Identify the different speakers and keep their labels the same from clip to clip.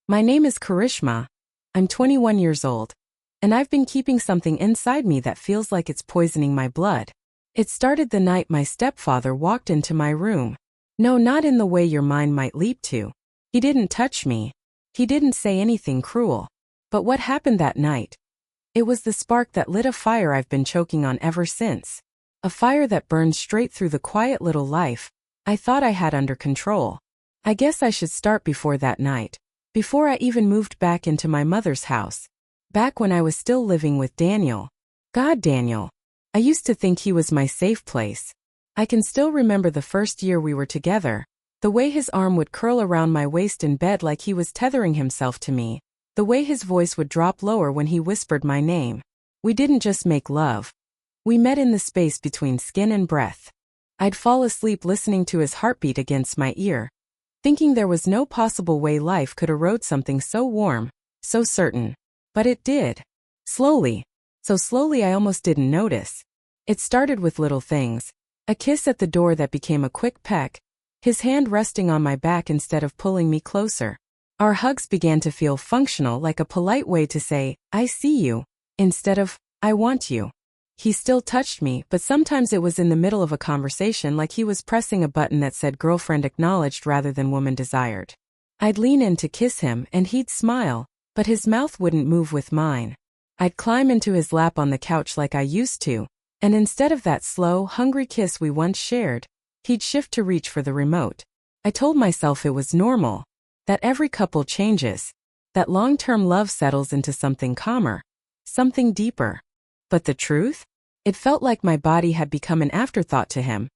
Speaker 1: My name is Karishma. I'm 21 years old. And I've been keeping something inside me that feels like it's poisoning my blood. It started the night my stepfather walked into my room. No, not in the way your mind might leap to. He didn't touch me. He didn't say anything cruel. But what happened that night? It was the spark that lit a fire I've been choking on ever since. A fire that burned straight through the quiet little life I thought I had under control. I guess I should start before that night. Before I even moved back into my mother's house. Back when I was still living with Daniel. God, Daniel. I used to think he was my safe place. I can still remember the first year we were together. The way his arm would curl around my waist in bed like he was tethering himself to me. The way his voice would drop lower when he whispered my name. We didn't just make love. We met in the space between skin and breath. I'd fall asleep listening to his heartbeat against my ear, thinking there was no possible way life could erode something so warm, so certain. But it did. Slowly. So slowly I almost didn't notice. It started with little things. A kiss at the door that became a quick peck. His hand resting on my back instead of pulling me closer. Our hugs began to feel functional, like a polite way to say, I see you, instead of, I want you. He still touched me, but sometimes it was in the middle of a conversation, like he was pressing a button that said girlfriend acknowledged rather than woman desired. I'd lean in to kiss him and he'd smile, but his mouth wouldn't move with mine. I'd climb into his lap on the couch like I used to, and instead of that slow, hungry kiss we once shared, he'd shift to reach for the remote. I told myself it was normal, that every couple changes, that long-term love settles into something calmer, something deeper. But the truth? It felt like my body had become an afterthought to him.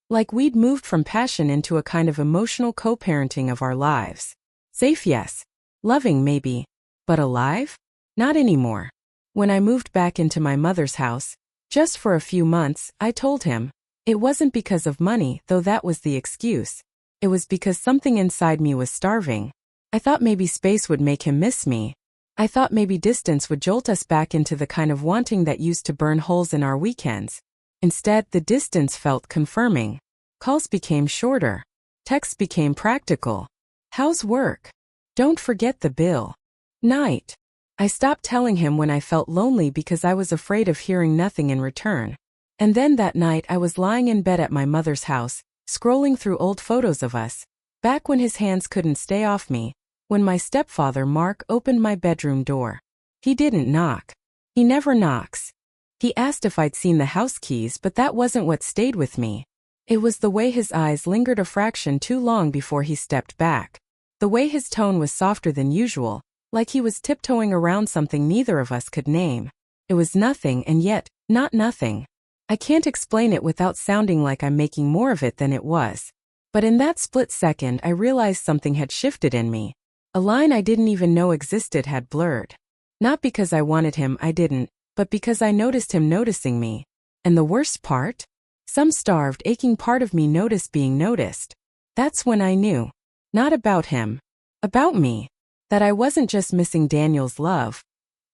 Speaker 1: Like we'd moved from passion into a kind of emotional co-parenting of our lives. Safe, yes. Loving, maybe. But alive? Not anymore. When I moved back into my mother's house, just for a few months, I told him. It wasn't because of money, though that was the excuse. It was because something inside me was starving. I thought maybe space would make him miss me. I thought maybe distance would jolt us back into the kind of wanting that used to burn holes in our weekends. Instead, the distance felt confirming. Calls became shorter. Texts became practical. How's work? Don't forget the bill. Night. I stopped telling him when I felt lonely because I was afraid of hearing nothing in return. And then that night I was lying in bed at my mother's house, scrolling through old photos of us, back when his hands couldn't stay off me. When my stepfather Mark opened my bedroom door. He didn't knock. He never knocks. He asked if I'd seen the house keys, but that wasn't what stayed with me. It was the way his eyes lingered a fraction too long before he stepped back. The way his tone was softer than usual, like he was tiptoeing around something neither of us could name. It was nothing and yet, not nothing. I can't explain it without sounding like I'm making more of it than it was. But in that split second I realized something had shifted in me. A line I didn't even know existed had blurred. Not because I wanted him, I didn't, but because I noticed him noticing me. And the worst part? Some starved, aching part of me noticed being noticed. That's when I knew. Not about him. About me. That I wasn't just missing Daniel's love.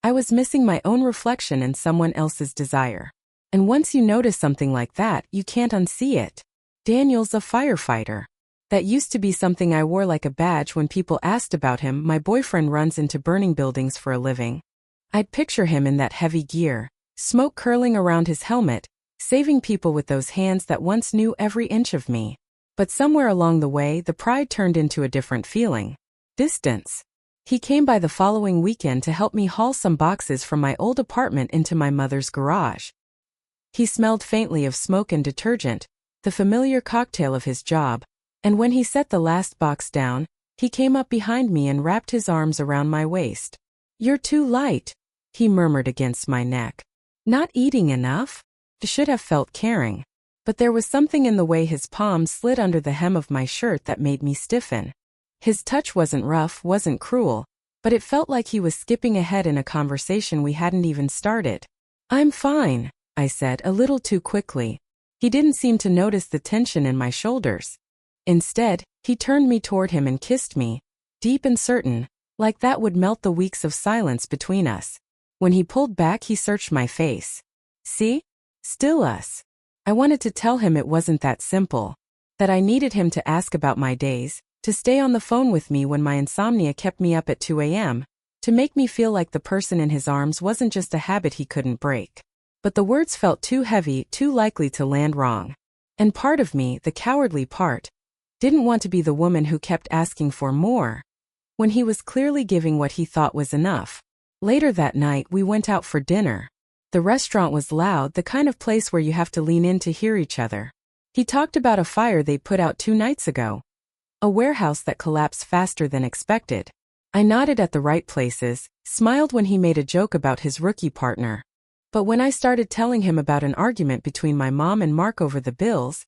Speaker 1: I was missing my own reflection in someone else's desire. And once you notice something like that, you can't unsee it. Daniel's a firefighter. That used to be something I wore like a badge when people asked about him. My boyfriend runs into burning buildings for a living. I'd picture him in that heavy gear, smoke curling around his helmet, saving people with those hands that once knew every inch of me. But somewhere along the way, the pride turned into a different feeling. Distance. He came by the following weekend to help me haul some boxes from my old apartment into my mother's garage. He smelled faintly of smoke and detergent, the familiar cocktail of his job. And when he set the last box down, he came up behind me and wrapped his arms around my waist. You're too light, he murmured against my neck. Not eating enough? I should have felt caring. But there was something in the way his palms slid under the hem of my shirt that made me stiffen. His touch wasn't rough, wasn't cruel, but it felt like he was skipping ahead in a conversation we hadn't even started. I'm fine, I said a little too quickly. He didn't seem to notice the tension in my shoulders. Instead, he turned me toward him and kissed me, deep and certain, like that would melt the weeks of silence between us. When he pulled back, he searched my face. See? Still us. I wanted to tell him it wasn't that simple, that I needed him to ask about my days, to stay on the phone with me when my insomnia kept me up at 2 a.m., to make me feel like the person in his arms wasn't just a habit he couldn't break. But the words felt too heavy, too likely to land wrong. And part of me, the cowardly part, didn't want to be the woman who kept asking for more, when he was clearly giving what he thought was enough. Later that night, we went out for dinner. The restaurant was loud, the kind of place where you have to lean in to hear each other. He talked about a fire they put out 2 nights ago. A warehouse that collapsed faster than expected. I nodded at the right places, smiled when he made a joke about his rookie partner. But when I started telling him about an argument between my mom and Mark over the bills,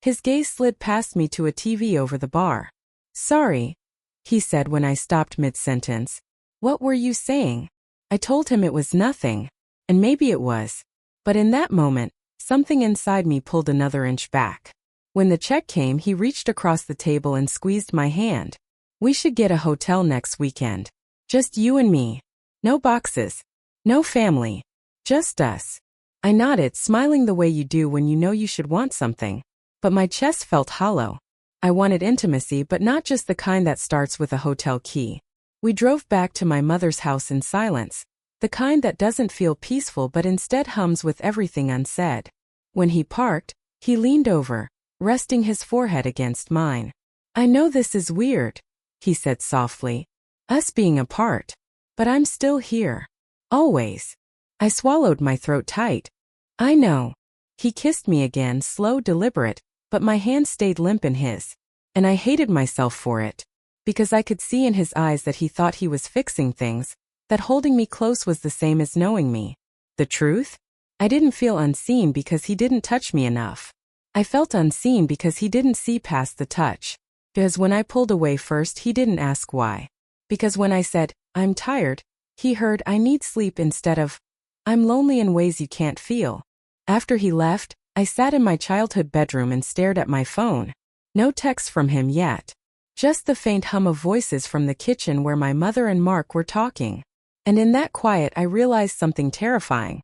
Speaker 1: his gaze slid past me to a TV over the bar. "Sorry," he said when I stopped mid-sentence. "What were you saying?" I told him it was nothing, and maybe it was. But in that moment, something inside me pulled another inch back. When the check came, he reached across the table and squeezed my hand. "We should get a hotel next weekend. Just you and me. No boxes. No family. Just us." I nodded, smiling the way you do when you know you should want something. But my chest felt hollow. I wanted intimacy, but not just the kind that starts with a hotel key. We drove back to my mother's house in silence, the kind that doesn't feel peaceful but instead hums with everything unsaid. When he parked, he leaned over, resting his forehead against mine. "I know this is weird," he said softly, "us being apart. But I'm still here. Always." I swallowed, my throat tight. "I know." He kissed me again, slow, deliberate, but my hand stayed limp in his. And I hated myself for it. Because I could see in his eyes that he thought he was fixing things, that holding me close was the same as knowing me. The truth? I didn't feel unseen because he didn't touch me enough. I felt unseen because he didn't see past the touch. Because when I pulled away first, he didn't ask why. Because when I said, "I'm tired," he heard, "I need sleep," instead of, "I'm lonely in ways you can't feel." After he left, I sat in my childhood bedroom and stared at my phone. No text from him yet. Just the faint hum of voices from the kitchen where my mother and Mark were talking. And in that quiet, I realized something terrifying.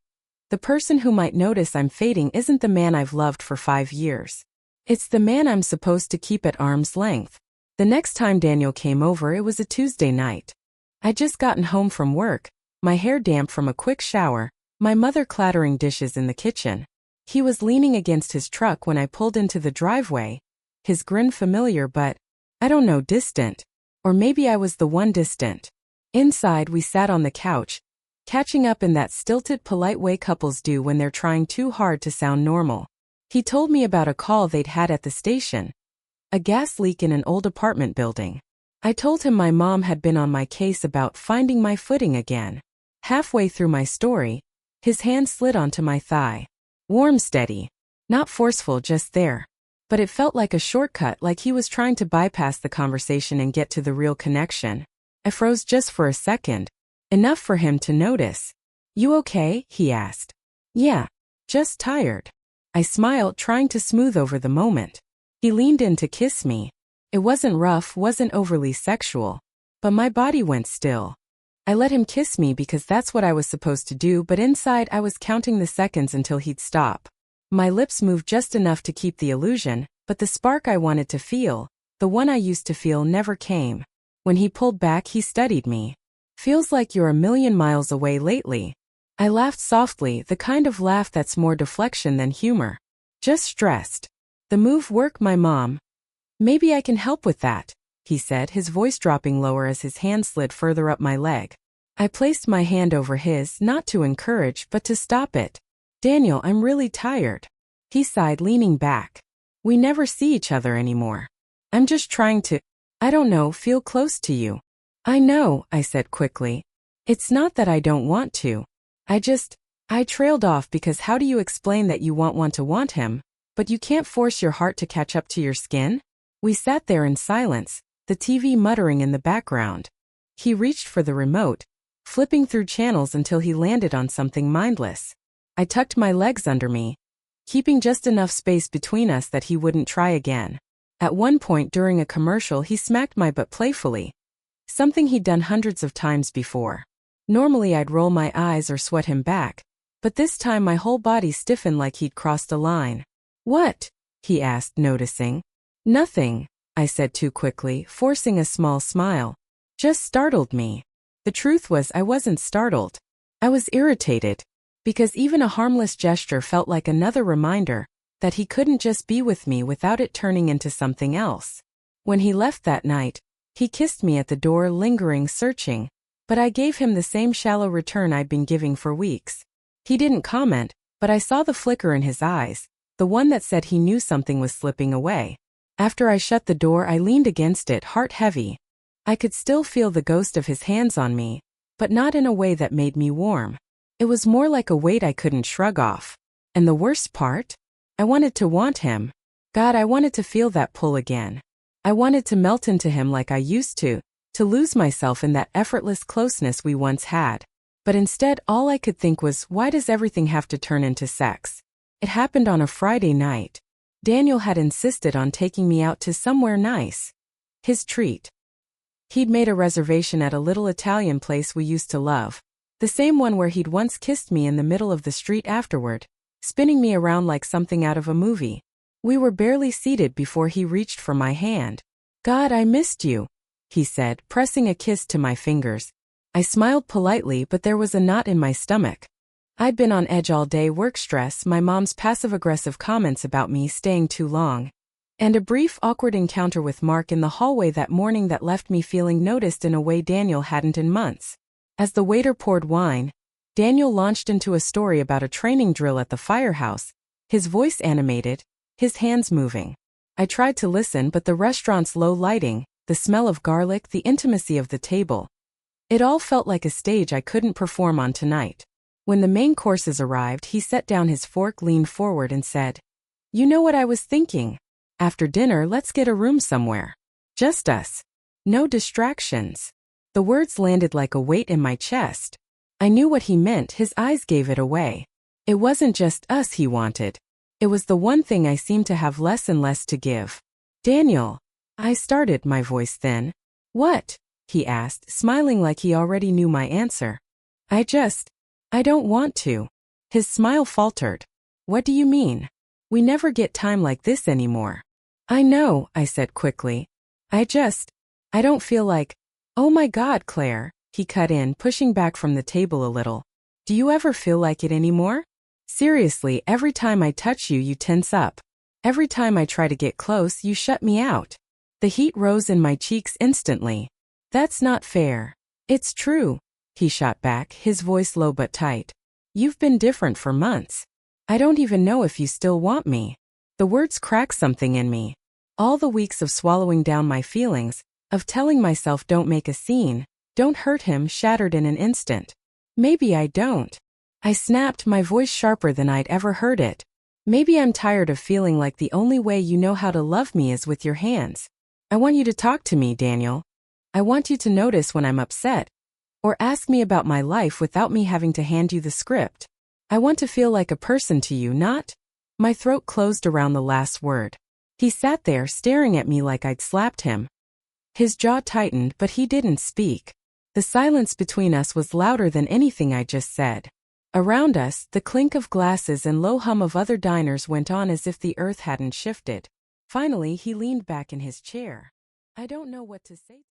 Speaker 1: The person who might notice I'm fading isn't the man I've loved for 5 years. It's the man I'm supposed to keep at arm's length. The next time Daniel came over, it was a Tuesday night. I'd just gotten home from work, my hair damp from a quick shower, my mother clattering dishes in the kitchen. He was leaning against his truck when I pulled into the driveway, his grin familiar but, I don't know, distant. Or maybe I was the one distant. Inside, we sat on the couch, catching up in that stilted, polite way couples do when they're trying too hard to sound normal. He told me about a call they'd had at the station. A gas leak in an old apartment building. I told him my mom had been on my case about finding my footing again. Halfway through my story, his hand slid onto my thigh. Warm, steady. Not forceful, just there. But it felt like a shortcut, like he was trying to bypass the conversation and get to the real connection. I froze just for a second. Enough for him to notice. "You okay?" he asked. "Yeah. Just tired." I smiled, trying to smooth over the moment. He leaned in to kiss me. It wasn't rough, wasn't overly sexual. But my body went still. I let him kiss me because that's what I was supposed to do, but inside I was counting the seconds until he'd stop. My lips moved just enough to keep the illusion, but the spark I wanted to feel, the one I used to feel, never came. When he pulled back, he studied me. "Feels like you're a million miles away lately." I laughed softly, the kind of laugh that's more deflection than humor. "Just stressed." "The move work, my mom?" "Maybe I can help with that," he said, his voice dropping lower as his hand slid further up my leg. I placed my hand over his, not to encourage, but to stop it. "Daniel, I'm really tired." He sighed, leaning back. "We never see each other anymore. I'm just trying to, I don't know, feel close to you." "I know," I said quickly. "It's not that I don't want to. I trailed off because how do you explain that you want to want him, but you can't force your heart to catch up to your skin?" We sat there in silence, the TV muttering in the background. He reached for the remote, flipping through channels until he landed on something mindless. I tucked my legs under me, keeping just enough space between us that he wouldn't try again. At one point during a commercial, he smacked my butt playfully. Something he'd done hundreds of times before. Normally I'd roll my eyes or sweat him back, but this time my whole body stiffened like he'd crossed a line. "What?" he asked, noticing. "Nothing." I said too quickly, forcing a small smile. Just startled me. The truth was I wasn't startled. I was irritated. Because even a harmless gesture felt like another reminder that he couldn't just be with me without it turning into something else. When he left that night, he kissed me at the door, lingering, searching, but I gave him the same shallow return I'd been giving for weeks. He didn't comment, but I saw the flicker in his eyes, the one that said he knew something was slipping away. After I shut the door, I leaned against it, heart heavy. I could still feel the ghost of his hands on me, but not in a way that made me warm. It was more like a weight I couldn't shrug off. And the worst part? I wanted to want him. God, I wanted to feel that pull again. I wanted to melt into him like I used to lose myself in that effortless closeness we once had. But instead, all I could think was, why does everything have to turn into sex? It happened on a Friday night. Daniel had insisted on taking me out to somewhere nice. His treat. He'd made a reservation at a little Italian place we used to love. The same one where he'd once kissed me in the middle of the street afterward, spinning me around like something out of a movie. We were barely seated before he reached for my hand. God, I missed you, he said, pressing a kiss to my fingers. I smiled politely, but there was a knot in my stomach. I'd been on edge all day, work stress, my mom's passive-aggressive comments about me staying too long, and a brief awkward encounter with Mark in the hallway that morning that left me feeling noticed in a way Daniel hadn't in months. As the waiter poured wine, Daniel launched into a story about a training drill at the firehouse, his voice animated, his hands moving. I tried to listen, but the restaurant's low lighting, the smell of garlic, the intimacy of the table, it all felt like a stage I couldn't perform on tonight. When the main courses arrived, he set down his fork, leaned forward and said, "You know what I was thinking? After dinner, let's get a room somewhere. Just us. No distractions." The words landed like a weight in my chest. I knew what he meant, his eyes gave it away. It wasn't just us he wanted. It was the one thing I seemed to have less and less to give. "Daniel," I started, my voice thin. "What?" he asked, smiling like he already knew my answer. I don't want to." His smile faltered. "What do you mean? We never get time like this anymore." "I know," I said quickly. I don't feel like." "Oh my God, Claire," he cut in, pushing back from the table a little. "Do you ever feel like it anymore? Seriously, every time I touch you, you tense up. Every time I try to get close, you shut me out." The heat rose in my cheeks instantly. "That's not fair." "It's true," he shot back, his voice low but tight. "You've been different for months. I don't even know if you still want me." The words cracked something in me. All the weeks of swallowing down my feelings, of telling myself don't make a scene, don't hurt him, shattered in an instant. "Maybe I don't." I snapped, my voice sharper than I'd ever heard it. "Maybe I'm tired of feeling like the only way you know how to love me is with your hands. I want you to talk to me, Daniel. I want you to notice when I'm upset, or ask me about my life without me having to hand you the script. I want to feel like a person to you, not—" My throat closed around the last word. He sat there, staring at me like I'd slapped him. His jaw tightened, but he didn't speak. The silence between us was louder than anything I just said. Around us, the clink of glasses and low hum of other diners went on as if the earth hadn't shifted. Finally, he leaned back in his chair. "I don't know what to say."